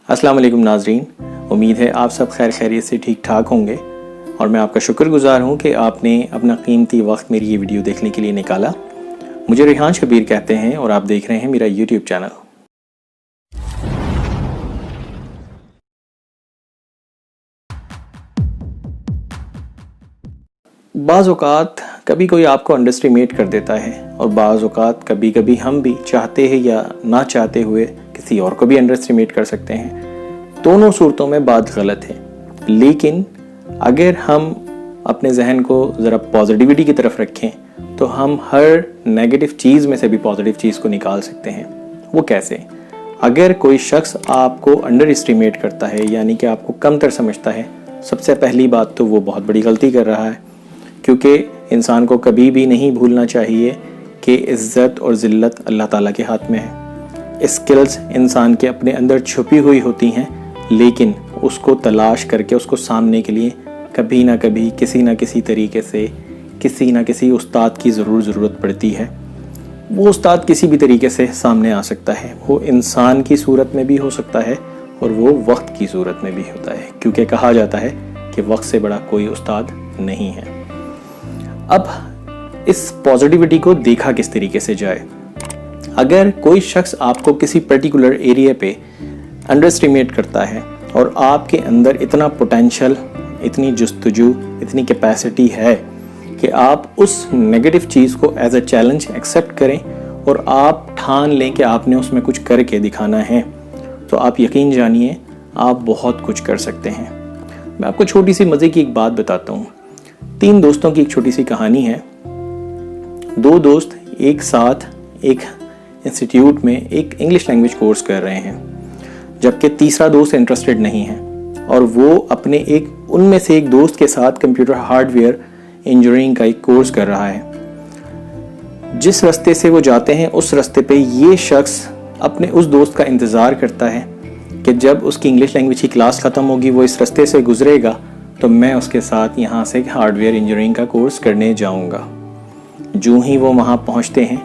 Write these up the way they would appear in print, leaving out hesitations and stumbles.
अस्सलाम वालेकुम नाज़रीन, उम्मीद है आप सब खैर खैरियत से ठीक ठाक होंगे और मैं आपका शुक्रगुजार हूँ कि आपने अपना कीमती वक्त मेरी ये वीडियो देखने के लिए निकाला। मुझे रेहान शबीर कहते हैं और आप देख रहे हैं मेरा यूट्यूब चैनल। बाज़ औक़ात कभी कोई आपको अंडरएस्टिमेट कर देता है और बाज़ औक़ात कभी कभी हम भी चाहते हैं या ना चाहते हुए किसी और को भी अंडरएस्टिमेट कर सकते हैं। दोनों सूरतों में बात गलत है, लेकिन अगर हम अपने जहन को ज़रा पॉजिटिविटी की तरफ रखें तो हम हर नेगेटिव चीज़ में से भी पॉजिटिव चीज़ को निकाल सकते हैं। वो कैसे? अगर कोई शख्स आपको अंडर एस्टिमेट करता है यानी कि आपको कमतर समझता है, सबसे पहली बात तो वो बहुत बड़ी गलती कर रहा है, क्योंकि इंसान को कभी भी नहीं भूलना चाहिए कि इज़्ज़त और ज़िल्लत अल्लाह ताला के हाथ में है। स्किल्स इंसान के अपने अंदर छुपी हुई होती हैं, लेकिन उसको तलाश करके उसको सामने के लिए कभी ना कभी किसी ना किसी तरीके से किसी ना किसी उस्ताद की ज़रूरत पड़ती है। वो उस्ताद किसी भी तरीके से सामने आ सकता है, वो इंसान की सूरत में भी हो सकता है और वो वक्त की सूरत में भी होता है, क्योंकि कहा जाता है कि वक्त से बड़ा कोई उस्ताद नहीं है। अब इस पॉजिटिविटी को देखा किस तरीके से जाए। अगर कोई शख्स आपको किसी पर्टिकुलर एरिया पे अंडरएस्टिमेट करता है और आपके अंदर इतना पोटेंशियल, इतनी जुस्तजू, इतनी कैपेसिटी है कि आप उस नेगेटिव चीज़ को एज अ चैलेंज एक्सेप्ट करें और आप ठान लें कि आपने उसमें कुछ करके दिखाना है, तो आप यकीन जानिए आप बहुत कुछ कर सकते हैं। मैं आपको छोटी सी मज़े की एक बात बताता हूँ। 3 दोस्तों की एक छोटी सी कहानी है। 2 दोस्त एक साथ एक इंस्टीट्यूट में एक इंग्लिश लैंग्वेज कोर्स कर रहे हैं, जबकि तीसरा दोस्त इंटरेस्टेड नहीं है और वो अपने उनमें से एक दोस्त के साथ कंप्यूटर हार्डवेयर इंजीनियरिंग का एक कोर्स कर रहा है। जिस रास्ते से वो जाते हैं उस रास्ते पे ये शख्स अपने उस दोस्त का इंतज़ार करता है कि जब उसकी इंग्लिश लैंग्वेज की क्लास ख़त्म होगी, वो इस रास्ते से गुजरेगा तो मैं उसके साथ यहाँ से हार्डवेयर इंजीनियरिंग का कोर्स करने जाऊँगा। जो ही वो वहाँ पहुँचते हैं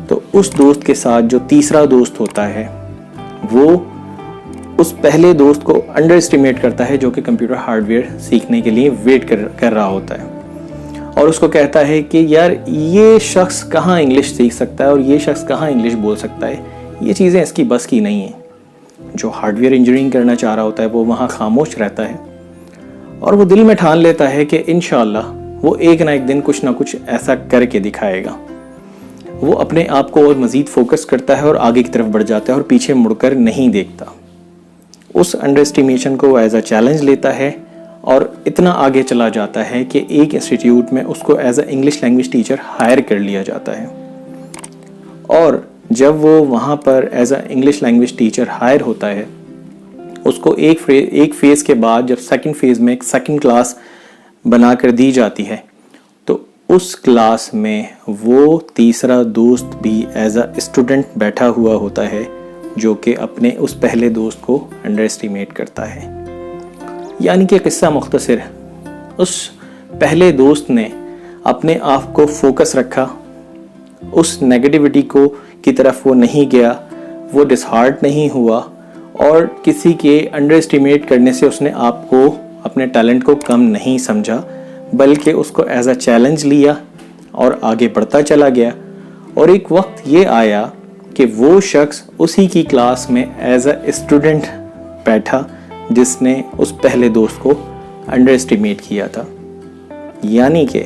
तो उस दोस्त के साथ जो तीसरा दोस्त होता है वो उस पहले दोस्त को अंडर एस्टिमेट करता है, जो कि कंप्यूटर हार्डवेयर सीखने के लिए वेट कर रहा होता है, और उसको कहता है कि यार ये शख्स कहाँ इंग्लिश सीख सकता है और ये शख्स कहाँ इंग्लिश बोल सकता है, ये चीज़ें इसकी बस की नहीं है। जो हार्डवेयर इंजीनियरिंग करना चाह रहा होता है वो वहाँ खामोश रहता है और वो दिल में ठान लेता है कि इंशाअल्लाह वो एक ना एक दिन कुछ ना कुछ ऐसा करके दिखाएगा। वो अपने आप को और मज़ीद फोकस करता है और आगे की तरफ बढ़ जाता है और पीछे मुड़कर नहीं देखता। उस अंडर एस्टिमेशन को एज अ चैलेंज लेता है और इतना आगे चला जाता है कि एक इंस्टीट्यूट में उसको as a English language teacher hire कर लिया जाता है। और जब वो वहाँ पर as a English language teacher hire होता है, उसको एक फेज़ के बाद जब सेकंड फेज़ में एक सेकंड क्लास बना कर दी जाती है तो उस क्लास में वो तीसरा दोस्त भी एज अ स्टूडेंट बैठा हुआ होता है, जो कि अपने उस पहले दोस्त को अंडर एस्टिमेट करता है। यानी कि किस्सा मुख्तसर है, उस पहले दोस्त ने अपने आप को फोकस रखा, उस नेगेटिविटी की तरफ वो नहीं गया, वो डिसहार्ट नहीं हुआ और किसी के अंडर एस्टिमेट करने से उसने आपको अपने टैलेंट को कम नहीं समझा, बल्कि उसको एज अ चैलेंज लिया और आगे बढ़ता चला गया। और एक वक्त ये आया कि वो शख्स उसी की क्लास में एज अ स्टूडेंट बैठा जिसने उस पहले दोस्त को अंडर एस्टिमेट किया था। यानी कि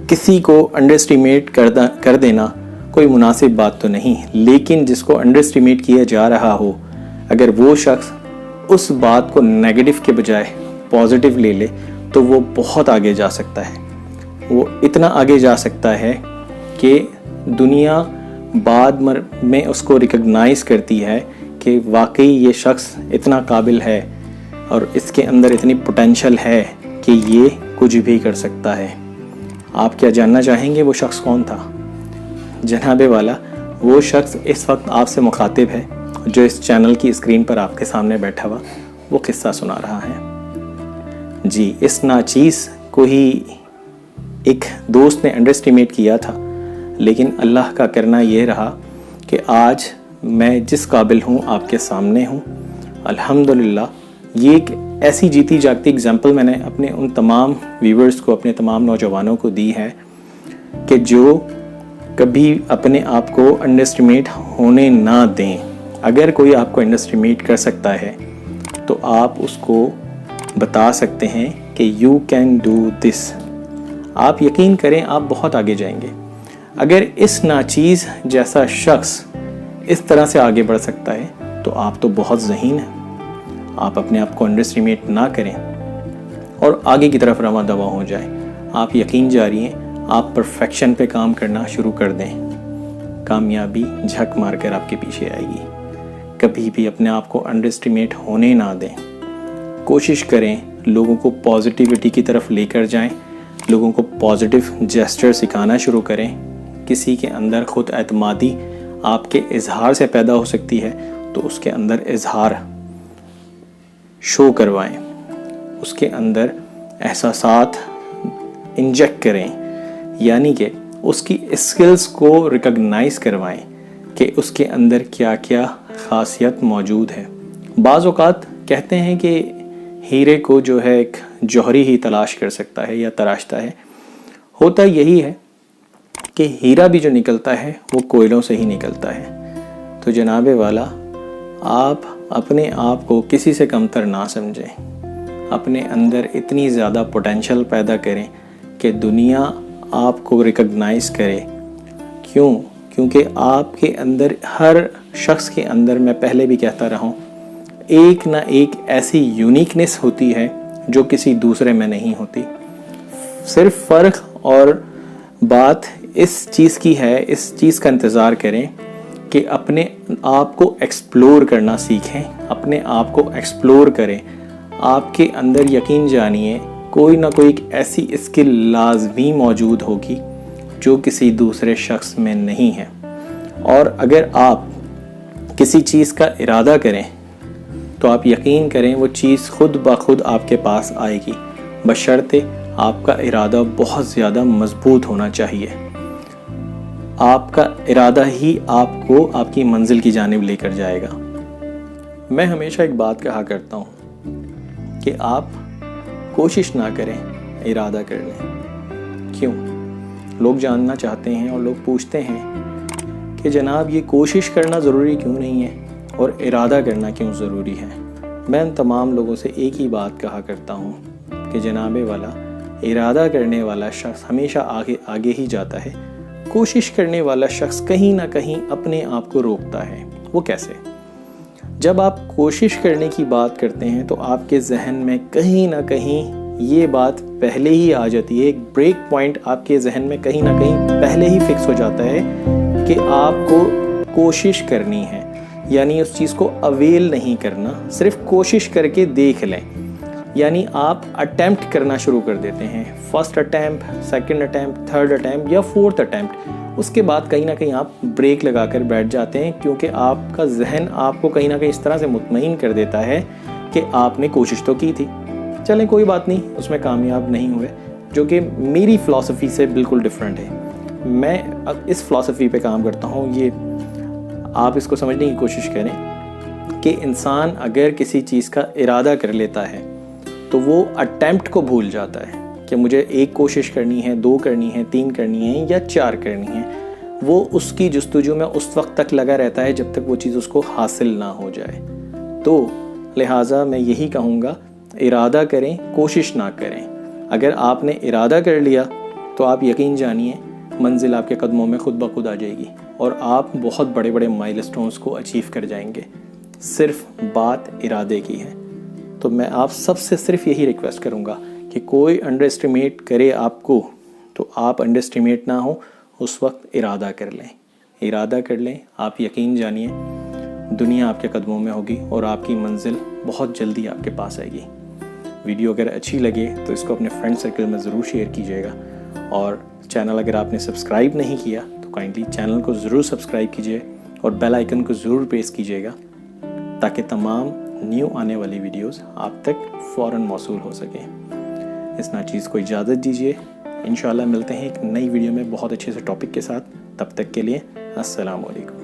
किसी को अंडर एस्टिमेट कर देना कोई मुनासिब बात तो नहीं, लेकिन जिसको अंडर एस्टिमेट किया जा रहा हो, अगर वो शख्स उस बात को नेगेटिव के बजाय पॉजिटिव ले ले तो वो बहुत आगे जा सकता है। वो इतना आगे जा सकता है कि दुनिया बाद में उसको रिकग्नाइज़ करती है कि वाकई ये शख्स इतना काबिल है और इसके अंदर इतनी पोटेंशियल है कि ये कुछ भी कर सकता है। आप क्या जानना चाहेंगे वो शख्स कौन था? जनाबे वाला, वो शख्स इस वक्त आपसे मुखातिब है जो इस चैनल की स्क्रीन पर आपके सामने बैठा हुआ वो किस्सा सुना रहा है। जी, इस नाचीज़ को ही एक दोस्त ने अंडर एस्टिमेट किया था, लेकिन अल्लाह का करना ये रहा कि आज मैं जिस काबिल हूँ आपके सामने हूँ الحمدللہ یہ ایک ایسی جیتی جاگتی اگزامپل میں نے اپنے ان تمام ویورز کو، اپنے تمام نوجوانوں کو دی ہے کہ جو کبھی اپنے آپ کو انڈر اسٹیمیٹ ہونے نہ دیں. اگر کوئی آپ کو انڈر اسٹیمیٹ کر سکتا ہے تو آپ اس کو بتا سکتے ہیں کہ یو کین ڈو دس. آپ یقین کریں آپ بہت آگے جائیں گے. اگر اس ناچیز جیسا شخص اس طرح سے آگے بڑھ سکتا ہے تو آپ تو بہت ذہین ہیں. آپ اپنے آپ کو انڈر اسٹیمیٹ نہ کریں اور آگے کی طرف رواں دواں ہو جائیں. آپ یقین جاری ہیں، آپ پرفیکشن پہ کام کرنا شروع کر دیں، کامیابی جھک مار کر آپ کے پیچھے آئے گی. کبھی بھی اپنے آپ کو انڈر اسٹیمیٹ ہونے نہ دیں. کوشش کریں لوگوں کو پازیٹیوٹی کی طرف لے کر جائیں، لوگوں کو پازیٹیو جیسچر سکھانا شروع کریں. کسی کے اندر خود اعتمادی آپ کے اظہار سے پیدا ہو سکتی ہے تو اس کے اندر اظہار شو کروائیں، اس کے اندر احساسات انجیکٹ کریں، یعنی کہ اس کی اسکلز کو ریکگنائز کروائیں کہ اس کے اندر کیا کیا خاصیت موجود ہے. بعض اوقات کہتے ہیں کہ ہیرے کو جو ہے ایک جوہری ہی تلاش کر سکتا ہے یا تراشتا ہے. ہوتا یہی ہے کہ ہیرا بھی جو نکلتا ہے وہ کوئلوں سے ہی نکلتا ہے. تو جناب والا، آپ اپنے آپ کو کسی سے کمتر نہ سمجھیں. اپنے اندر اتنی زیادہ پوٹینشل پیدا کریں کہ دنیا آپ کو ریکگنائز کرے. کیونکہ آپ کے اندر، ہر شخص کے اندر، میں پہلے بھی کہتا رہا ہوں، ایک نہ ایک ایسی یونیکنیس ہوتی ہے جو کسی دوسرے میں نہیں ہوتی. صرف فرق اور بات اس چیز کی ہے، اس چیز کا انتظار کریں کہ اپنے آپ کو ایکسپلور کرنا سیکھیں، اپنے آپ کو ایکسپلور کریں. آپ کے اندر یقین جانیے کوئی نہ کوئی ایسی اسکل لازمی موجود ہوگی جو کسی دوسرے شخص میں نہیں ہے. اور اگر آپ کسی چیز کا ارادہ کریں تو آپ یقین کریں وہ چیز خود بخود آپ کے پاس آئے گی، بشرطے آپ کا ارادہ بہت زیادہ مضبوط ہونا چاہیے. آپ کا ارادہ ہی آپ کو آپ کی منزل کی جانب لے کر جائے گا. میں ہمیشہ ایک بات کہا کرتا ہوں کہ آپ کوشش نہ کریں، ارادہ کر لیں. کیوں؟ لوگ جاننا چاہتے ہیں اور لوگ پوچھتے ہیں کہ جناب یہ کوشش کرنا ضروری کیوں نہیں ہے اور ارادہ کرنا کیوں ضروری ہے. میں ان تمام لوگوں سے ایک ہی بات کہا کرتا ہوں کہ جناب والا، ارادہ کرنے والا شخص ہمیشہ آگے ہی جاتا ہے. کوشش کرنے والا شخص کہیں نہ کہیں اپنے آپ کو روکتا ہے. وہ کیسے؟ جب آپ کوشش کرنے کی بات کرتے ہیں تو آپ کے ذہن میں کہیں نہ کہیں یہ بات پہلے ہی آ جاتی ہے. ایک بریک پوائنٹ آپ کے ذہن میں کہیں نہ کہیں پہلے ہی فکس ہو جاتا ہے کہ آپ کو کوشش کرنی ہے. یعنی اس چیز کو اویل نہیں کرنا، صرف کوشش کر کے دیکھ لیں. یعنی آپ اٹیمپٹ کرنا شروع کر دیتے ہیں، first attempt, second attempt, third attempt یا فورتھ اٹیمپٹ. اس کے بعد کہیں نہ کہیں آپ بریک لگا کر بیٹھ جاتے ہیں کیونکہ آپ کا ذہن آپ کو کہیں نہ کہیں اس طرح سے مطمئن کر دیتا ہے کہ آپ نے کوشش تو کی تھی، چلیں کوئی بات نہیں، اس میں کامیاب نہیں ہوئے. جو کہ میری فلسفی سے بالکل ڈیفرنٹ ہے. میں اس فلسفی پہ کام کرتا ہوں. یہ آپ اس کو سمجھنے کی کوشش کریں کہ انسان اگر کسی چیز کا ارادہ کر لیتا ہے تو وہ اٹیمپٹ کو بھول جاتا ہے کہ مجھے ایک کوشش کرنی ہے، 2 کرنی ہے، 3 کرنی ہے یا 4 کرنی ہے. وہ اس کی جستجو میں اس وقت تک لگا رہتا ہے جب تک وہ چیز اس کو حاصل نہ ہو جائے. تو لہٰذا میں یہی کہوں گا، ارادہ کریں، کوشش نہ کریں. اگر آپ نے ارادہ کر لیا تو آپ یقین جانیے منزل آپ کے قدموں میں خود بخود آ جائے گی اور آپ بہت بڑے بڑے مائل اسٹونز کو اچیو کر جائیں گے. صرف بات ارادے کی ہے. تو میں آپ سب سے صرف یہی ریکویسٹ کروں گا کہ کوئی انڈر اسٹیمیٹ کرے آپ کو تو آپ انڈر اسٹیمیٹ نہ ہو، اس وقت ارادہ کر لیں. ارادہ کر لیں، آپ یقین جانیے دنیا آپ کے قدموں میں ہوگی اور آپ کی منزل بہت جلدی آپ کے پاس آئے گی. ویڈیو اگر اچھی لگے تو اس کو اپنے فرینڈ سرکل میں ضرور شیئر کیجیے گا. اور چینل اگر آپ نے سبسکرائب نہیں کیا تو کائنڈلی چینل کو ضرور سبسکرائب کیجیے اور بیل آئیکن کو ضرور پریس کیجیے گا تاکہ تمام نیو آنے والی ویڈیوز آپ تک فوراً موصول ہو سکیں. اس ناچیز کو اجازت دیجیے. انشاءاللہ ملتے ہیں ایک نئی ویڈیو میں بہت اچھے سے ٹاپک کے ساتھ. تب تک کے لیے السلام علیکم.